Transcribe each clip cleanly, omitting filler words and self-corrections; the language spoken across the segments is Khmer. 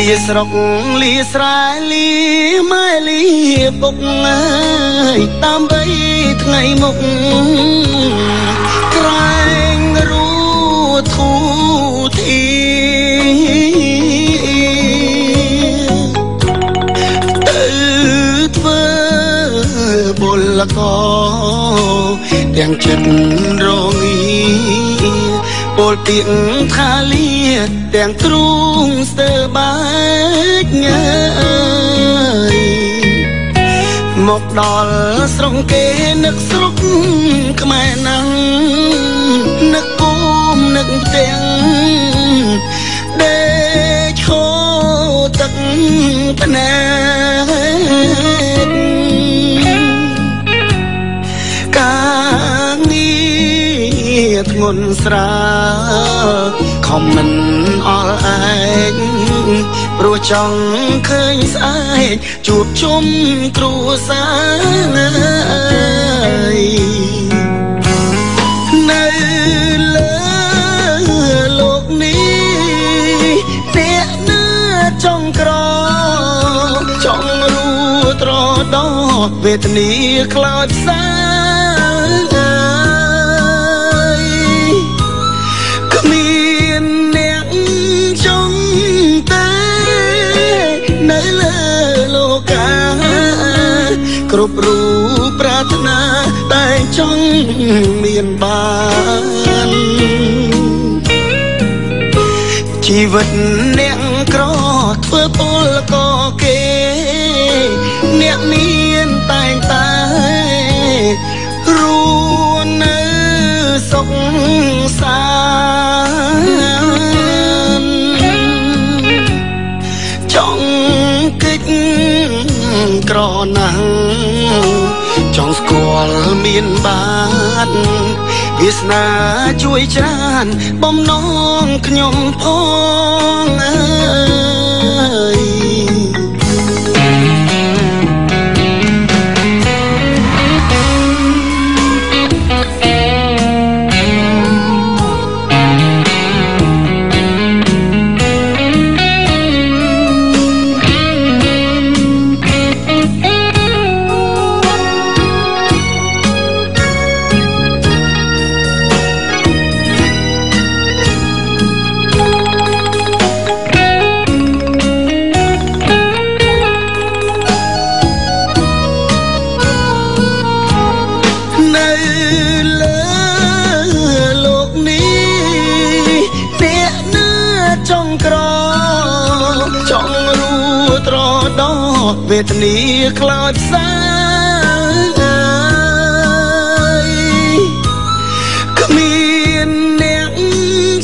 ស្រុកលីស្រែលីម៉ែលីពុកអើយតាមបីថ្ងៃមុខក្រែងរូធូធីទៅធ្វើបុលកទាំងចិត្តរងាពលទៀងថាលៀទាំងទ្រូងស្ទើបាច់ញើយមកដល់ស្រុកគេនឹកស្រុកខ្មែរណាំងនឹកគូមនឹកទាំងដេកឈោទឹកភ្នែកការងារធ្ងន់ស្រាលខំមិនអល់ឯងព្រោះចង់ឃើញស្អែកជួបជុំគ្រួសារនៅលើលោកនេះអ្នកណាចង់ក្រចង់រួត្រដោវេទនាខ្លោចផ្សាគ្រប់រូបប្រាថ្នាតែចង់មានបានជីវិតអ្នកក្រធ្វើពលក៏គេអ្នកមានតែងតែរួននៅសុខសាន្តចង់កិច្ចក្រណាស់ចង់ស្គាល់មានបានវាសនាជួយច្រើនបំណងខ្ញុំផងអើយវេទនាខ្លោចផ្សាគ្មានអ្នក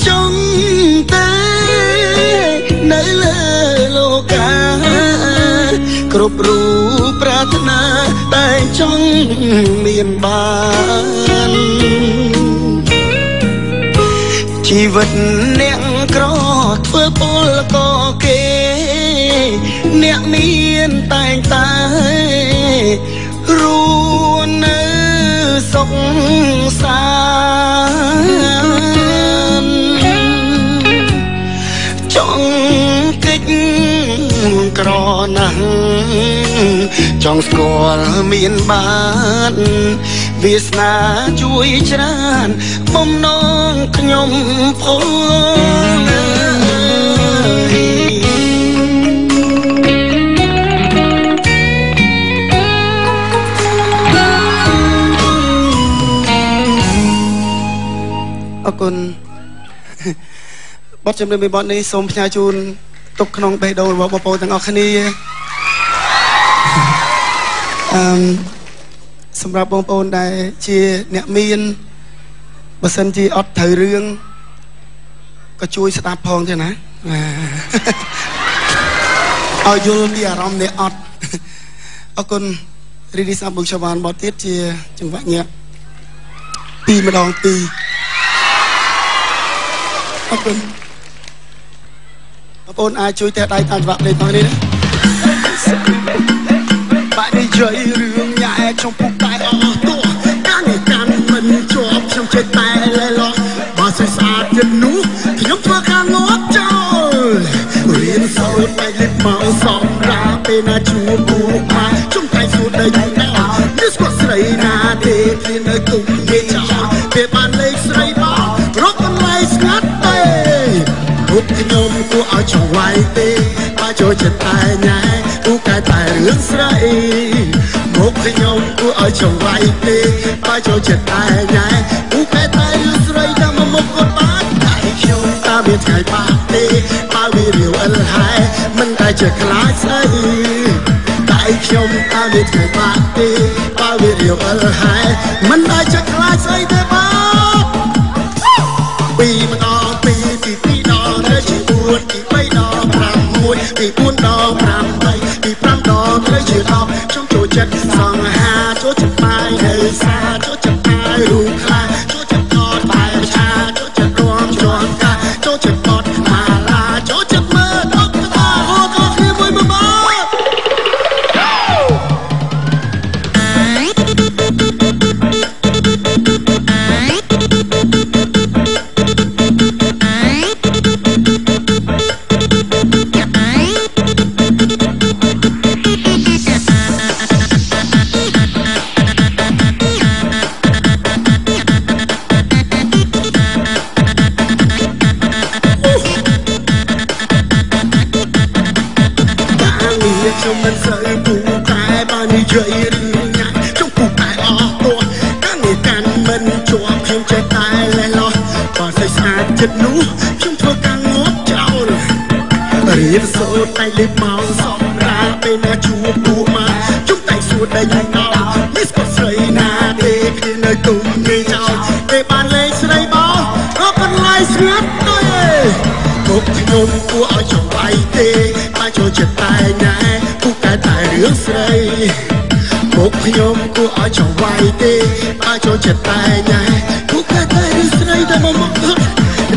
ចង់តែនៅលើលោកាគ្រប់រូបប្រាថ្នាតែចង់មានបានជីវិតអ្នកក្រធ្វើពលក៏គេអ្នកមានតែងតែរួននៅសុខសាន្តចង់កិច្ចក្រណាស់ចង់ស្គាល់មានបានវាសនាជួយច្រើនបំណងខ្ញុំផងអរគុណបទចម្រៀងបទនេះសូមផ្ញើជូនទុកក្នុងបេះដូងរបស់បងប្អូនទាំងអស់គ្នាសម្រាប់បងប្អូនដែលជាអ្នកមានបើសិនជាអត់ត្រូវរឿងក៏ជួយស្ដាប់ផងទេណាឲ្យយល់ពីអារម្មណ៍អ្នកអត់អរគុណរីឌីសាបុកชวานបទទៀតជាចង្វាក់ញាក់2ម្ដង2អរគុណបងប្អូនអាចជួយតែដៃតាមចង្វាក់លេងផងនេះណាបាក់នេះជ័យរឿងញ៉ែtrongពុកតែអស់ទោះការនេះកាន់មិនជាប់ខ្ញុំចេះតែលេលោបើស្អាតទៀតនោះខ្ញុំធ្វើការងាប់ចោលរៀន សូត្រតែលិបមកសំរាពេលណាជួបគូមកជុំតែសួរដីណានេះស្គាល់ស្រីណាទេគ្មាននៅគុំនិយាយចោលពេលបានលេខស្រីមករកបន្លែស្ងាត់ទេពុកខ្ញុំគួរឲ្យចង្វាយទេបើចូលចិត្តតែញ៉ែគូកែតែរឿងស្រីមុខខ្ញុំគួរឲ្យចង្វាយទេបើចូលចិត្តតែញ៉ែគូកែតែរឿងស្រីតាមមុខគាត់បានតែខ្ញុំតាមមានថ្ងៃបាក់ទេបើវារាវអលហើយមិនតែជាខ្លាចស្អីតែខ្ញុំតាមមានថ្ងៃបាក់ទេបើវារាវអលហើយមិនតែជាខ្លាចស្អីទេបាទពីម្ដងពីពីដងទៅជា4ពី3ដង5 1ពី4ដង5 3ពី5ដងទៅជា10ខ្ញុំចូលចិត្តសង្ហាចូលចិត្តបាយនៅសាចូលចិត្តបាយរូបខ្លាចូលចិត្តកតបាយឆាចូលចិត្តរំជន់កាចូលចិត្តបត់ម៉ាឡាចូលចិត្តមើលតុកតាអូក៏គ្នាមួយមកខ្ញុំមិនសូវពូតែបាននិយាយរឿងញ៉ាំខ្ញុំពូតែអស់ទោះកាលនេះកាន់មិនជាប់ខ្ញុំចេះតែលេះលោះបើស្អីស្អាតចិត្តនោះខ្ញុំធ្វើការងត់ចោលរៀនសូត្រតែលិបមកសម្រាប់ពេលណាជួបពូមកជុំតែសួរតែយ៉ាងណោនេះស្គាល់ស្រីណាទេគ្មាននៅទុំគេចោលពេលបានលេងស្រីបងក៏បន្លាយស្ងាត់ទៅពុកខ្ញុំគួរឲ្យចង្វាយទេបើចូលចិត្តតែញ៉ែគូកែតែរឿងស្រីពុកខ្ញុំគួរឲ្យចង្វាយទេបើចូលចិត្តតែញ៉ែគូកែតែរឿងស្រីតែមក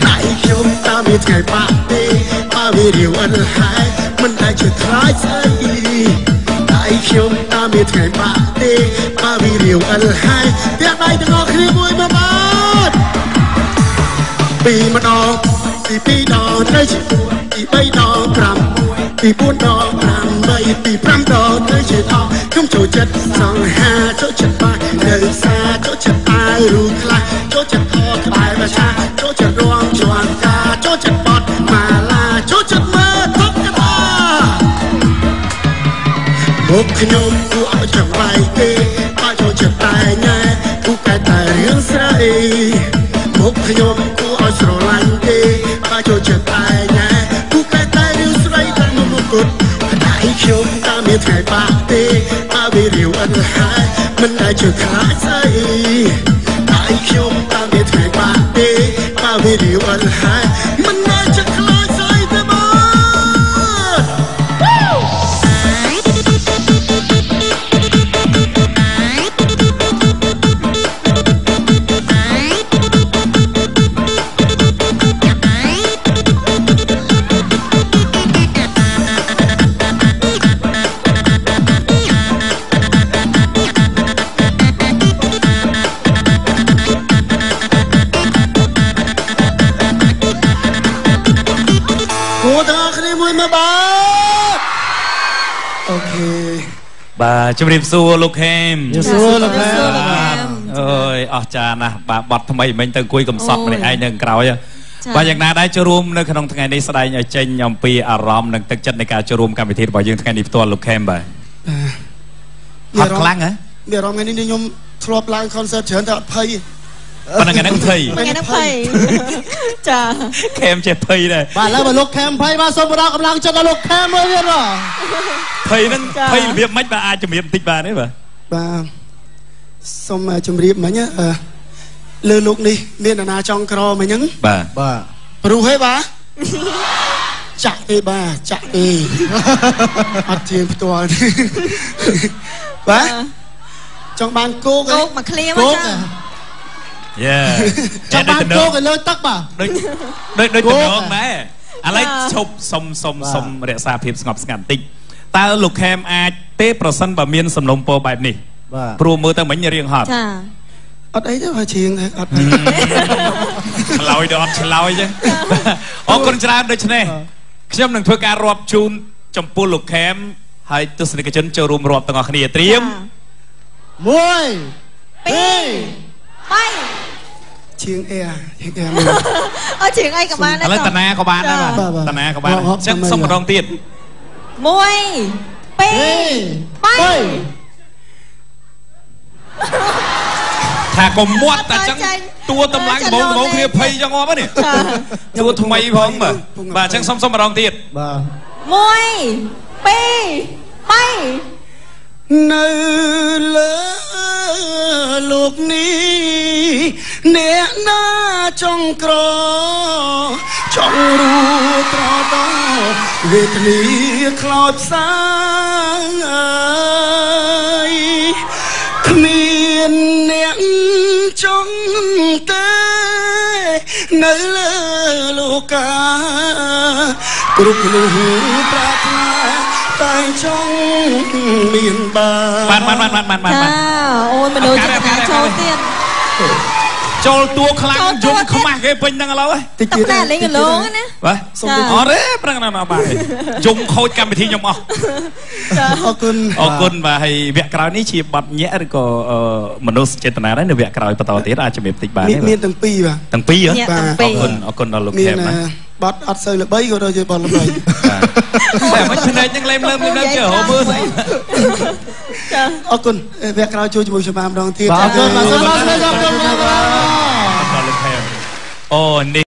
តែខ្ញុំតាមមានថ្ងៃបាក់ទេបើវារាវអិនហើយមិនដែលជាខ្លាចស្អីតែខ្ញុំតាមមានថ្ងៃបាក់ទេបើវារាវអិនហើយតែដៃទាំងអស់គ្នាមួយមកបាទពីម្ដងពី2ដងទៅជា4ពី3ដង5ពី4ដង5 3ពី5ដងទៅជា10ខ្ញុំចូលចិត្តសង្ហាចូលចិត្តបាយនៅសាចូលចិត្តអាយរូបខ្លះចូលចិត្តអត់ក្បែរប្រឆាចូលចិត្តរំជន់កាចូលចិត្តបត់ម៉ាឡាចូលចិត្តមើលតុកតាមុខខ្ញុំគួរឲ្យចង្វាយទេបើចូលចិត្តតែញ៉ែគូកែតែរឿងស្រីមុខខ្ញុំគួរឲ្យស្រឡាញ់ទេបើចូលចិត្តតែញ៉ែគូកែតែរឿងស្រីតែមុខគុតតែខ្ញុំតាមមានថ្ងៃបាក់ទេបើវារាវអិនហើយមិនដែលជាខ្លាចស្អីតែខ្ញុំតាមមានថ្ងៃបាក់ទេបើវារាវអិនហើយមិនដែលជាខ្លាចស្អីទេបាទបាទជំរាបសួរលោកខេមជំរាបសួរលោកខេមអើយអស្ចារ្យណាស់បាទបတ်ថ្មីមិញទៅអង្គុយកំសត់ម្នាក់ឯងនៅក្រោយបាទយ៉ាងណាដែរចូលរួមនៅក្នុងថ្ងៃនេះស្ដែងឲ្យចេញអំពីអារម្មណ៍និងទឹកចិត្តនៃការចូលរួមកម្មវិធីរបស់យើងថ្ងៃនេះផ្ទាល់លោកខេមបាទអត់ខ្លាំងហ៎មានអារម្មណ៍ថ្ងៃនេះខ្ញុំធ្លាប់ឡើង concert ច្រើនតែអត់ភ័យប៉ុន្តែថ្ងៃនេះភ័យចាខេមចេះភ័យដែរបាទឥឡូវបើលោកខេមភ័យបាទសូមផ្ដល់កម្លាំងចិត្តដល់លោកខេមមួយទៀតបាទភ័យនឹងភ័យរបៀបម៉េចបាទអាចជំរាបបន្តិចបាទទេបាទសូមជំរាបមិញលើលោកនេះមានអាណាចង់ក្រមិញហ្នឹងបាទព្រោះហេបាទចាក់ទេបាទចាក់ទេអត់ជាផ្ទាល់បាទចង់បានគោកមកឃ្លៀមមកចាចាំបានគោកឲ្យលើទឹកបាទដូចតំណងដែរឥឡូវឈប់សុំរក្សាភាពស្ងប់ស្ងាត់បន្តិចតើលោកខេមអាចទេប្រសិនបើមានសំណុំពរបែបនេះព្រោះមើលទៅមិញរៀងហត់ចាអត់អីទេបើជាងអត់ឆ្លើយទៅអត់ឆ្លើយទេអរគុណច្រើនដូច្នេះ ខ្ញុំនឹងធ្វើការរាប់ជូនចំពោះលោកខេមហើយទស្សនិកជនចូលរួមរាប់ទាំងអស់គ្នាត្រៀម 1 2 3ជាងអែអូជាងអីក៏បានដែរ ឥឡូវតាណាក៏បានដែរតាណាក៏បានអញ្ចឹងសុំម្ដងទៀត 1 2 3 ថាកុំមាត់តែចឹងតួតម្លៃដំបងគ្នាភ័យចឹងអត់នេះតួថ្មីផងបាទអញ្ចឹងសុំម្ដងទៀតបាទ 1 2 3 នៅលើលោកនេះអ្នកណាចង់ក្រចង់រួត្រតវេទនីខ្លោចផ្សាយគ្មានអ្នកចង់ទេនៅលើលោកាគ្រប់លោកប្រាថ្នាតែចង់មានបានអូយមនុស្សចិត្តណាចូលទៀតចូលតួខ្លាំងយំខ្មាស់គេពេញហ្នឹងឥឡូវតិចទៀតតែលេងកលងណាបាទសុំអត់ទេប្រឹងណាស់បាទយំខូចកម្មវិធីខ្ញុំអស់អរគុណបាទហើយវគ្គក្រោយនេះជាបទញាក់ឬក៏មនុស្សចេតនាដែរនៅវគ្គក្រោយបន្តទៀតអាចជំរាបតិចបានមានទាំងពីរបាទទាំងពីរអរគុណដល់លោកខេមណាបត់អត់សូវល្បីក៏ដូចជាបត់ល្បីតែមិនភ្នែកនឹងលេមលើជើហៅមើលស្អីអរគុណវគ្គក្រោយជួយជាមួយខ្ញុំម្ដងទៀតអរគុណបាទសូមអរគុណអូនេះ